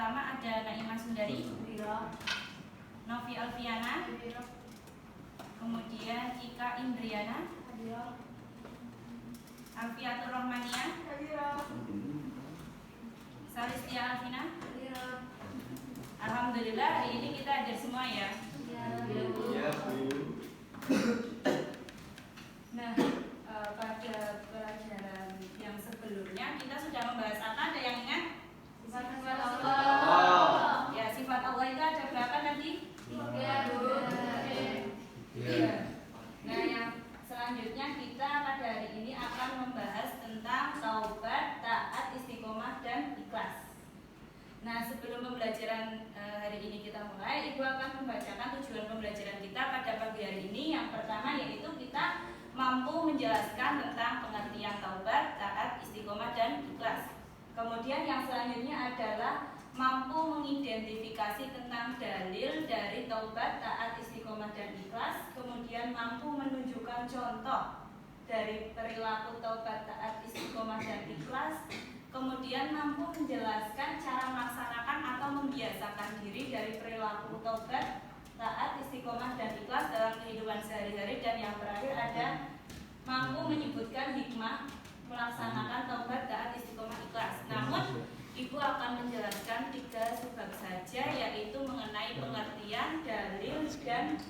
pertama ada Naimah Sundari, Novi Alfiana, kemudian Ika Indriana, Alfiatur Rahmania, Salistia Alfina. Alhamdulillah hari ini kita hadir semua ya. Nah, pada pelajaran yang sebelumnya kita sudah membahas apa? Ada yang ingat? Sifat Allah. Ya, sifat Allah itu ada berapa nanti? 3. Nah, yang selanjutnya kita pada hari ini akan membahas tentang taubat, taat, istiqomah, dan ikhlas. Nah, sebelum pembelajaran hari ini kita mulai, Ibu akan membacakan tujuan pembelajaran kita pada pagi hari ini. Yang pertama yaitu kita mampu menjelaskan tentang pengertian taubat, taat, istiqomah, dan ikhlas. Kemudian yang selanjutnya adalah mampu mengidentifikasi tentang dalil dari taubat, taat, istiqomah, dan ikhlas. Kemudian mampu menunjukkan contoh dari perilaku taubat, taat, istiqomah, dan ikhlas. Kemudian mampu menjelaskan cara melaksanakan atau membiasakan diri dari perilaku taubat, taat, istiqomah, dan ikhlas dalam kehidupan sehari-hari. Dan yang terakhir ada mampu menyebutkan hikmah melaksanakan taubat, taat, istiqomah, ikhlas. Namun Ibu akan menjelaskan 3 subbab saja, yaitu mengenai pengertian, dalil, dan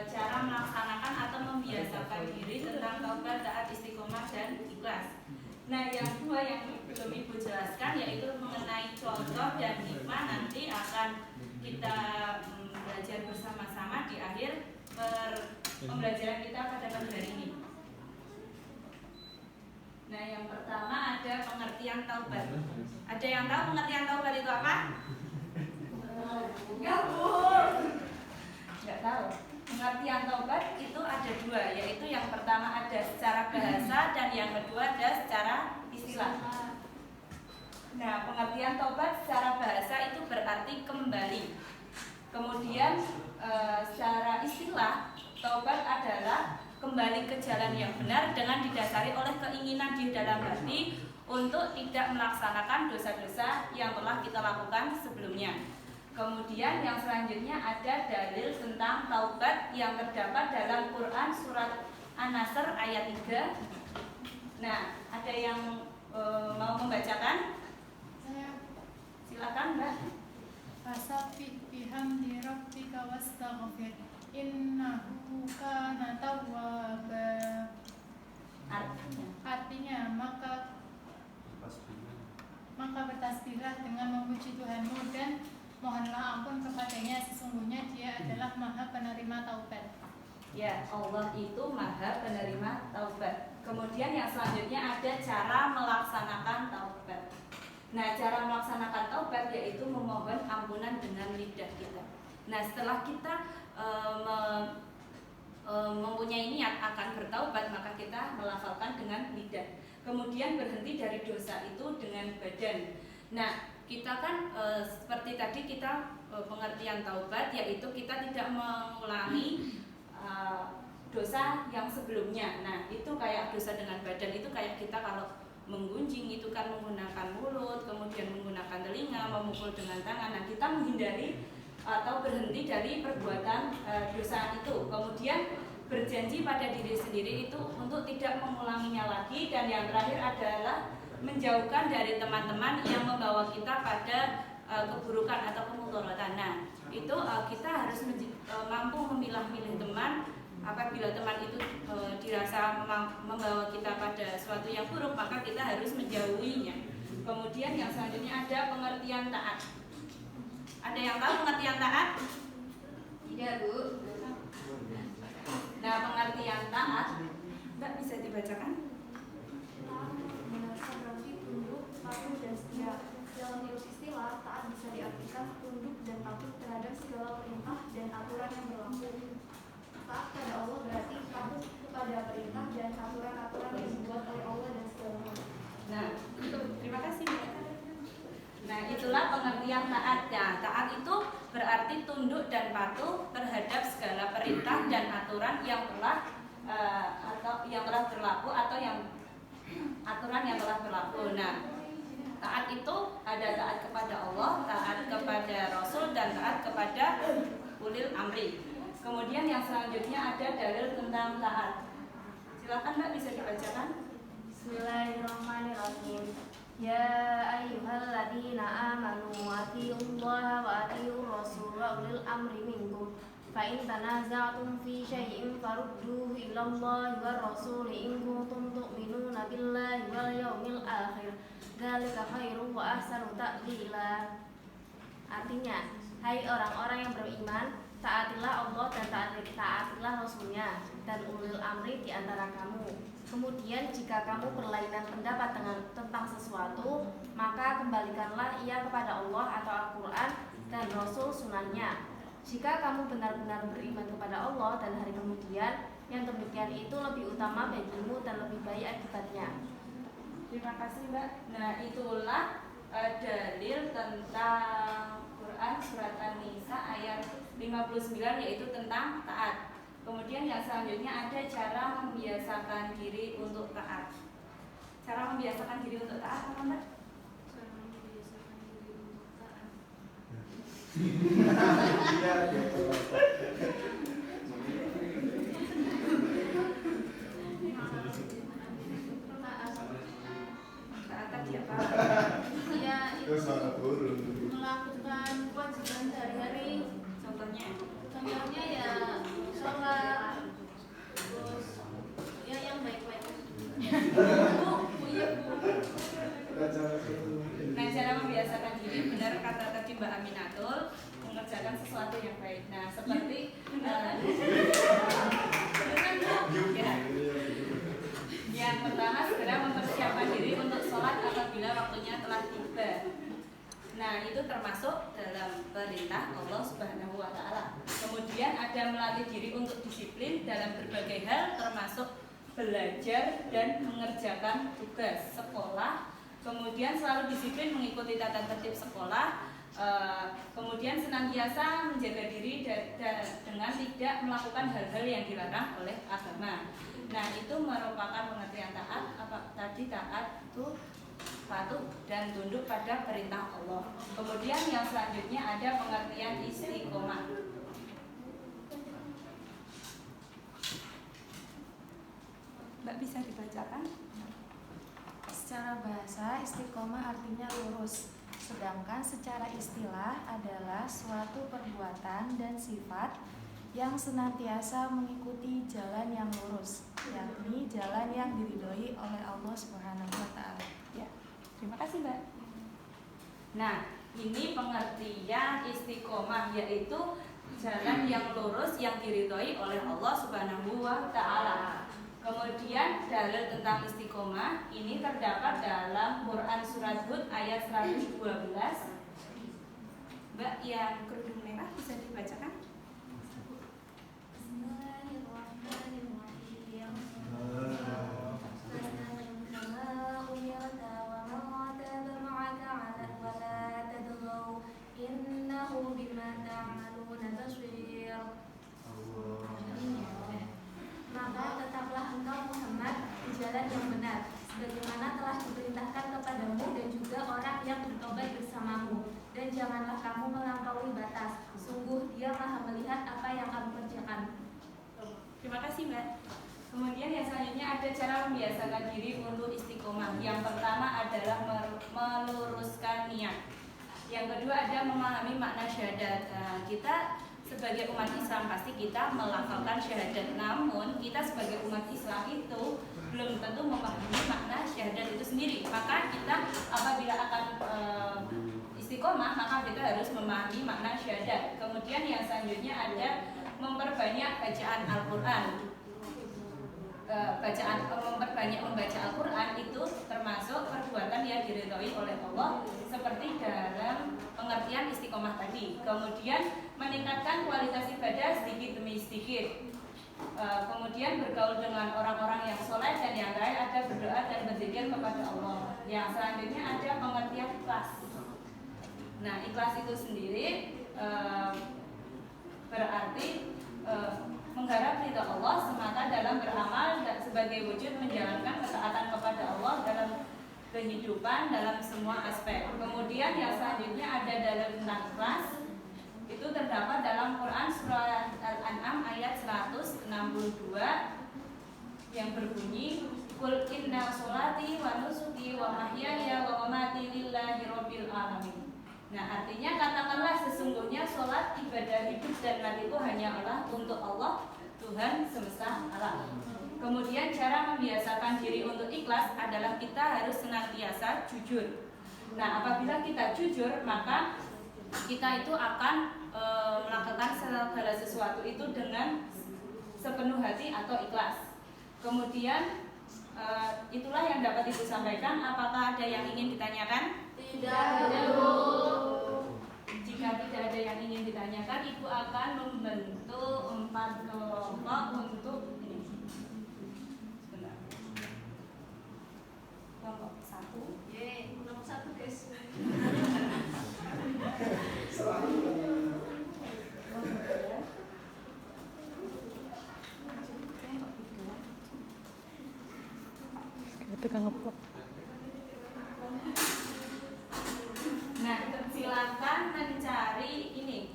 cara melaksanakan atau membiasakan diri tentang taubat, taat, istiqomah, dan ikhlas. Nah, yang 2 yang belum Ibu jelaskan yaitu mengenai contoh dan hikmah, nanti akan kita belajar bersama-sama di akhir pembelajaran kita pada pagi hari ini. Nah, yang pertama ada pengertian taubat. Ada yang tahu pengertian taubat itu apa? Enggak, Bu. Enggak tahu. Pengertian taubat itu ada 2, yaitu yang pertama ada secara bahasa dan yang kedua ada secara istilah. Nah, pengertian taubat secara bahasa itu berarti kembali. Kemudian secara istilah, taubat adalah kembali ke jalan yang benar dengan didasari oleh keinginan di dalam hati untuk tidak melaksanakan dosa-dosa yang telah kita lakukan sebelumnya. Kemudian yang selanjutnya ada dalil tentang taubat yang terdapat dalam Quran surat An-Nasr ayat 3. Nah, ada yang mau membacakan? Silakan, Mbak. Fasabbih bihamdi rabbika wastaghfir innahu kana tawwaba. Artinya maka bertasbihlah dengan memuji Tuhanmu dan mohonlah ampun kepadanya, sesungguhnya Dia adalah Maha Penerima Taubat. Ya, Allah itu Maha Penerima Taubat. Kemudian yang selanjutnya ada cara melaksanakan taubat. Nah, cara melaksanakan taubat yaitu memohon ampunan dengan lidah kita. Nah, setelah kita mempunyai niat akan bertaubat, maka kita melafalkan dengan lidah. Kemudian berhenti dari dosa itu dengan badan. Nah, kita kan seperti tadi kita pengertian taubat yaitu kita tidak mengulangi dosa yang sebelumnya. Nah, itu kayak dosa dengan badan itu kayak kita kalau menggunjing itu kan menggunakan mulut, kemudian menggunakan telinga, memukul dengan tangan. Nah, kita menghindari atau berhenti dari perbuatan dosa itu. Kemudian berjanji pada diri sendiri itu untuk tidak mengulanginya lagi. Dan yang terakhir adalah menjauhkan dari teman-teman yang membawa kita pada keburukan atau kemudharatan. Nah, itu kita harus mampu memilah-milih teman. Apabila teman itu dirasa membawa kita pada sesuatu yang buruk, maka kita harus menjauhinya. Kemudian yang selanjutnya ada pengertian taat. Ada yang tahu pengertian taat? Tidak, Bu. Nah, pengertian taat, Mbak bisa dibacakan? Berarti tunduk, patuh, dan setia. Dalam istilah, taat bisa diartikan tunduk dan patuh terhadap segala perintah dan aturan yang berlaku. Taat pada Allah berarti patuh kepada perintah dan aturan-aturan yang dibuat oleh Allah dan segalanya. Nah, terima kasih. Nah, itulah pengertian taat. Nah, taat itu berarti tunduk dan patuh terhadap segala perintah dan aturan yang telah berlaku atau yang aturan yang telah berlaku. Nah, taat itu ada taat kepada Allah, taat kepada Rasul, dan taat kepada ulil amri. Kemudian yang selanjutnya ada dalil tentang taat. Silakan Mbak, bisa dibacakan. Bismillahirrahmanirrahim. Ya ayyuhalladzina amanu atiiullaha wa atiiur rasul wa ulil amri minkum. Fa in tanaza'tum fi syai'in farudduhu ilallahi war rasul in kuntum tu'minuna billahi wal yaumil akhir. Dzalika khairum wa ahsanu ta'wila. Artinya, hai orang-orang yang beriman, taatilah Allah dan taatilah Rasulnya dan ulil amri di antara kamu. Kemudian jika kamu berlainan pendapat tentang sesuatu, maka kembalikanlah ia kepada Allah atau Al-Quran dan Rasul sunnahnya. Jika kamu benar-benar beriman kepada Allah dan hari kemudian, yang demikian itu lebih utama bagimu dan lebih baik akibatnya. Terima kasih Mbak. Nah, itulah dalil tentang Quran surat An-Nisa ayat 59, yaitu tentang taat. Kemudian yang selanjutnya ada cara membiasakan diri untuk taat. Cara membiasakan diri untuk taat apa Mbak? Cara membiasakan diri untuk taat. Taat tadi apa? Ya, itu melakukan kewajiban sehari-hari. Contohnya ya sholat, terus ya yang baik-baik. Nah, cara membiasakan diri, benar kata tadi Mbak Aminatul, mengerjakan sesuatu yang baik. Nah, seperti ya. Yang pertama, segera mempersiapkan diri untuk sholat apabila waktunya telah tiba. Nah, itu termasuk dalam perintah Allah Subhanahu wa Ta'ala. Kemudian ada melatih diri untuk disiplin dalam berbagai hal, termasuk belajar dan mengerjakan tugas sekolah. Kemudian selalu disiplin mengikuti tata tertib sekolah. Kemudian senantiasa menjaga diri dengan tidak melakukan hal-hal yang dilarang oleh agama. Nah, itu merupakan pengertian taat. Apa tadi taat itu patuh dan tunduk pada perintah Allah. Kemudian yang selanjutnya ada pengertian istiqomah. Mbak, bisa dibacakan? Secara bahasa, istiqomah artinya lurus. Sedangkan secara istilah adalah suatu perbuatan dan sifat yang senantiasa mengikuti jalan yang lurus, yakni jalan yang diridhoi oleh Allah Subhanahu wa Ta'ala. Ya, terima kasih Mbak. Nah, ini pengertian istiqomah, yaitu jalan yang lurus yang diridhoi oleh Allah Subhanahu wa Ta'ala. Kemudian dalil tentang istiqomah ini terdapat dalam Quran surat Hud ayat 112. Mbak yang kerudung merah bisa dibacakan? Maka tetaplah engkau Muhammad di jalan yang benar, sebagaimana telah diperintahkan kepadamu dan juga orang yang bertobat bersamamu. Dan janganlah kamu melampaui batas. Sungguh Dia Maha melihat apa yang kamu kerjakan. Terima kasih Mbak. Kemudian yang selanjutnya ada cara membiasakan diri untuk istiqomah. Yang pertama adalah meluruskan niat. Yang kedua ada memahami makna syahadat. Kita sebagai umat Islam pasti kita melafalkan syahadat. Namun kita sebagai umat Islam itu belum tentu memahami makna syahadat itu sendiri. Maka kita apabila akan istiqomah, maka kita harus memahami makna syahadat. Kemudian yang selanjutnya ada memperbanyak bacaan Al-Quran. Memperbanyak membaca Al-Quran itu termasuk perbuatan yang diridhoi oleh Allah, seperti dalam pengertian istiqomah tadi. Kemudian meningkatkan kualitas ibadah sedikit demi sedikit. Kemudian bergaul dengan orang-orang yang soleh, dan yang lain ada berdoa dan berzikir kepada Allah. Yang selanjutnya ada pengertian ikhlas. Nah, ikhlas itu sendiri berarti mengharap ridha Allah semata dalam beramal sebagai wujud menjalankan ketaatan kepada Allah dalam kehidupan dalam semua aspek. Kemudian yang selanjutnya ada dalil tentang ikhlas. Itu terdapat dalam Quran surah Al-An'am ayat 162 yang berbunyi Qul inna sholati wa nusuki wa mahyaya wa mamati lillahi rabbil alamin. Nah, artinya katakanlah sesungguhnya sholat, ibadah hidup dan mati itu hanyalah untuk Allah, Tuhan semesta alam. Kemudian cara membiasakan diri untuk ikhlas adalah kita harus senantiasa jujur. Nah, apabila kita jujur, maka kita itu akan melakukan segala sesuatu itu dengan sepenuh hati atau ikhlas. Kemudian itulah yang dapat Ibu sampaikan. Apakah ada yang ingin ditanyakan? Tidak. Jika tidak ada yang ingin ditanyakan, Ibu akan membentuk 4 kelompok untuk ini. Sebentar. Kelompok 1. Ye, nomor 1 guys. Nah, silakan mencari ini.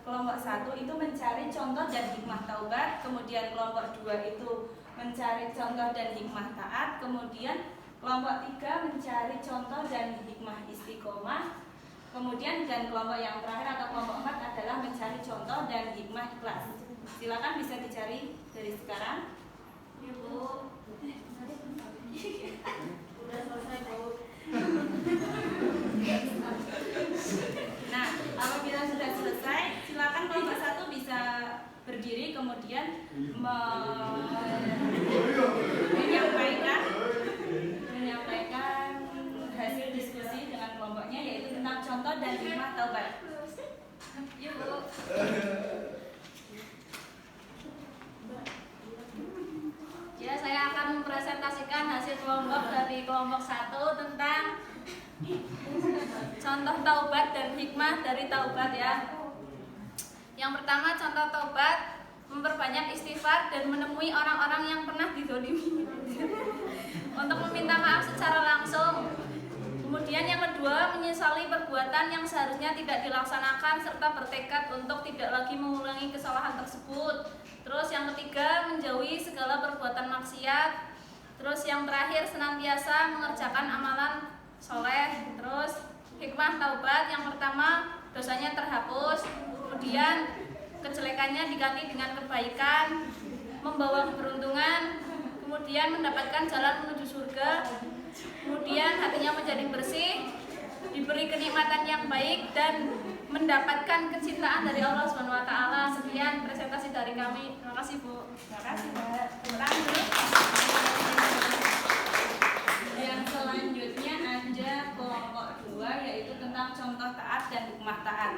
Kelompok 1 itu mencari contoh dan hikmah taubat, kemudian kelompok 2 itu mencari contoh dan hikmah taat, kemudian kelompok 3 mencari contoh dan hikmah istiqomah, kemudian dan kelompok yang terakhir atau kelompok 4 adalah mencari contoh dan hikmah ikhlas. Silakan bisa dicari dari sekarang. Ibu. Udah selesai, Bu. Nah, apabila sudah selesai, silakan kelompok 1 bisa berdiri kemudian menyampaikan hasil diskusi dengan kelompoknya, yaitu tentang contoh dan hikmah taubat. Yuk, Bu. Ya, saya akan mempresentasikan hasil kelompok dari kelompok 1 tentang contoh taubat dan hikmah dari taubat ya. Yang pertama, contoh taubat memperbanyak istighfar dan menemui orang-orang yang pernah dizolimi untuk meminta maaf secara langsung. Kemudian yang kedua, menyesali perbuatan yang seharusnya tidak dilaksanakan serta bertekad untuk tidak lagi mengulangi kesalahan tersebut. Terus yang ketiga, menjauhi segala perbuatan maksiat. Terus yang terakhir, senantiasa mengerjakan amalan soleh. Terus hikmah taubat yang pertama, dosanya terhapus, kemudian kejelekannya diganti dengan kebaikan, membawa keberuntungan, kemudian mendapatkan jalan menuju surga, kemudian hatinya menjadi bersih, diberi kenikmatan yang baik, dan mendapatkan kecintaan dari Allah SWT. Sekian presentasi dari kami. Terima kasih, Bu. Terima kasih, Mbak. Tepuk tangan dulu. Yang selanjutnya ada kelompok 2, yaitu tentang contoh taat dan hikmah taat.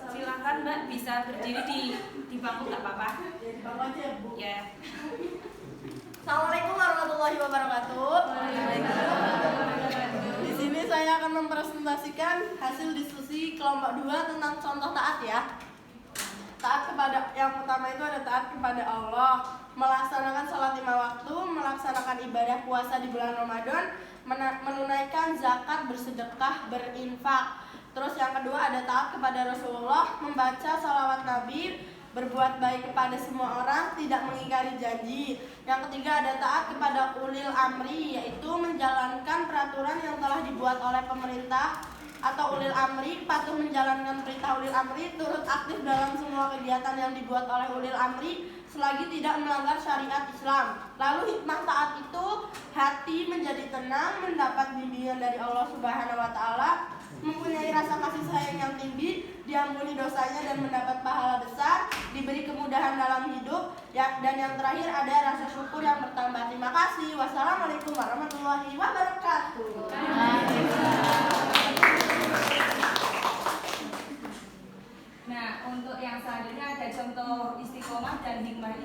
Silakan Mbak, bisa berdiri di bangku, nggak apa-apa. Di bangku aja, Bu. Ya. Assalamualaikum warahmatullahi wabarakatuh. Di sini saya akan mempresentasikan hasil diskusi kelompok 2 tentang contoh taat ya. Taat kepada, yang pertama itu ada taat kepada Allah, melaksanakan sholat 5 waktu, melaksanakan ibadah puasa di bulan Ramadan, menunaikan zakat, bersedekah, berinfak. Terus yang kedua ada taat kepada Rasulullah, membaca salawat Nabi, berbuat baik kepada semua orang, tidak mengingkari janji. Yang ketiga ada taat kepada ulil amri, yaitu menjalankan peraturan yang telah dibuat oleh pemerintah atau ulil amri, patuh menjalankan perintah ulil amri, turut aktif dalam semua kegiatan yang dibuat oleh ulil amri selagi tidak melanggar syariat Islam. Lalu hikmah taat itu hati menjadi tenang, mendapat bimbingan dari Allah Subhanahu wa taala, mempunyai rasa kasih sayang yang tinggi, diampuni dosanya dan mendapat pahala besar, diberi kemudahan dalam hidup, ya, dan yang terakhir ada rasa syukur yang bertambah. Terima kasih. Wassalamualaikum warahmatullahi wabarakatuh. Nah, untuk yang selanjutnya ada contoh istiqomah dan hikmah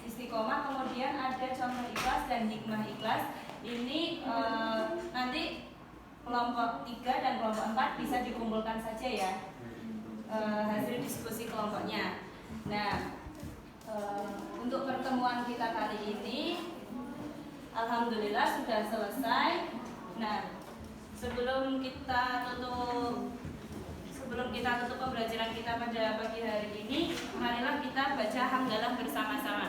istiqomah, kemudian ada contoh ikhlas dan hikmah ikhlas. Ini nanti kelompok 3 dan kelompok 4 bisa dikumpulkan saja ya, hasil diskusi kelompoknya. Nah, untuk pertemuan kita kali ini Alhamdulillah sudah selesai. Nah, sebelum kita tutup pembelajaran kita pada pagi hari ini, marilah kita baca hamdalah bersama-sama.